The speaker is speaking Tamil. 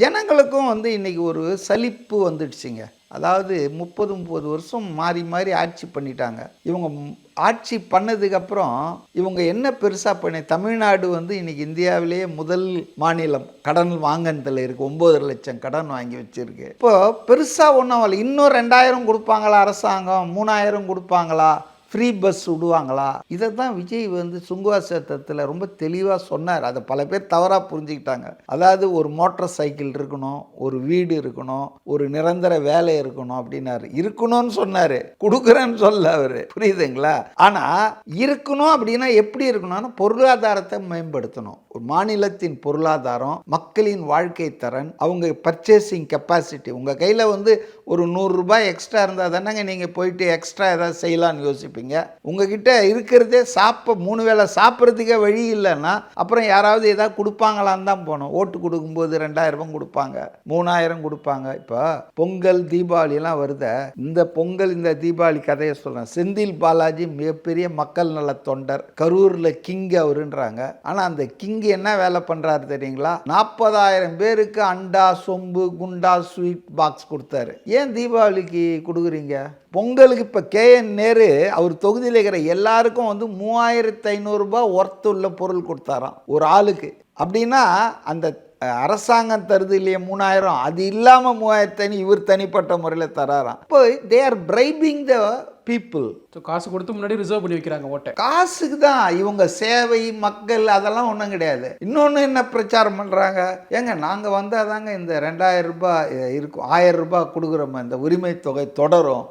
ஜனங்களுக்கும் இன்னைக்கு ஒரு சலிப்பு வந்துடுச்சுங்க. அதாவது 30 வருஷம் மாறி மாறி ஆட்சி பண்ணிட்டாங்க. இவங்க ஆட்சி பண்ணதுக்கப்புறம் இவங்க என்ன பெருசா தமிழ்நாடு இன்னைக்கு இந்தியாவிலேயே முதல் மாநிலம் கடன் வாங்கினதுல இருக்கு. 9,00,000 கடன் வாங்கி வச்சிருக்கு. இப்போ பெருசா ஒன்றும் ஆகல. இன்னும் 2,000 கொடுப்பாங்களா அரசாங்கம், 3,000 கொடுப்பாங்களா, ஃப்ரீ பஸ் விடுவாங்களா? இதை தான் விஜய் சுங்குவாசத்தில் ரொம்ப தெளிவாக சொன்னார். அதை பல பேர் தவறாக புரிஞ்சுக்கிட்டாங்க. அதாவது ஒரு மோட்டார் சைக்கிள் இருக்கணும், ஒரு வீடு இருக்கணும், ஒரு நிரந்தர வேலை இருக்கணும் அப்படின்னாரு. இருக்கணும்னு சொன்னார், கொடுக்குறேன்னு சொல்ல அவர். புரியுதுங்களா? ஆனால் இருக்கணும் அப்படின்னா எப்படி இருக்கணும்னா பொருளாதாரத்தை மேம்படுத்தணும். ஒரு மாநிலத்தின் பொருளாதாரம், மக்களின் வாழ்க்கை தரன், அவங்க பர்ச்சேசிங் கெப்பாசிட்டி. உங்கள் கையில் ஒரு 100 ரூபாய் எக்ஸ்ட்ரா இருந்தால் தானேங்க நீங்கள் போயிட்டு எக்ஸ்ட்ரா ஏதாவது செய்யலான்னு யோசிப்பீங்க. உங்ககிட்ட இருக்கிறதே 3 வேளை சாப்பிட்றதுக்கே வழி இல்லைன்னா அப்புறம் யாராவது ஏதாவது கொடுப்பாங்களான்னு தான் போனோம். ஓட்டு கொடுக்கும்போது 2,000 கொடுப்பாங்க, 3,000 கொடுப்பாங்க. இப்போ பொங்கல் தீபாவளிலாம் வருத, இந்த பொங்கல் இந்த தீபாவளி கதையை சொல்கிறேன். செந்தில் பாலாஜி மிகப்பெரிய மக்கள் நல தொண்டர், கரூரில் கிங் அவருன்றாங்க. ஆனால் அந்த கிங் என்ன வேலை பண்ணுறாரு தெரியுங்களா? 40,000 பேருக்கு அண்டா, சொம்பு, குண்டா, ஸ்வீட் பாக்ஸ் கொடுத்தாரு. ஏன் தீபாவளிக்கு கொடுக்குறீங்க? பொங்கலுக்கு இப்போ KN நேரு அவர் தொகுதியில் இருக்கிற எல்லாருக்கும் 3,500 ரூபாய் ஒர்த்து உள்ள பொருள் கொடுத்தாராம் ஒரு ஆளுக்கு. அப்படின்னா அந்த அரசாங்கம் தருது இல்லையா 3,000, அது இல்லாமல் 3,500 இவர் தனிப்பட்ட முறையில் தராராம். இப்போ they are bribing the people. காசு கொடுத்து முன்னாடி ரிசர்வ் பண்ணி வைக்கிறாங்க ஓட்டை. காசுக்கு தான். இவங்க சேவை, மக்கள் அதெல்லாம் ஒன்றும் கிடையாது. இன்னொன்று என்ன பிரச்சாரம் பண்ணுறாங்க, ஏங்க நாங்கள் வந்தால் தாங்க இந்த 2,000 ரூபாய் இருக்கும், 1,000 ரூபாய் கொடுக்குறோம், இந்த உரிமை தொகை தொடரும்.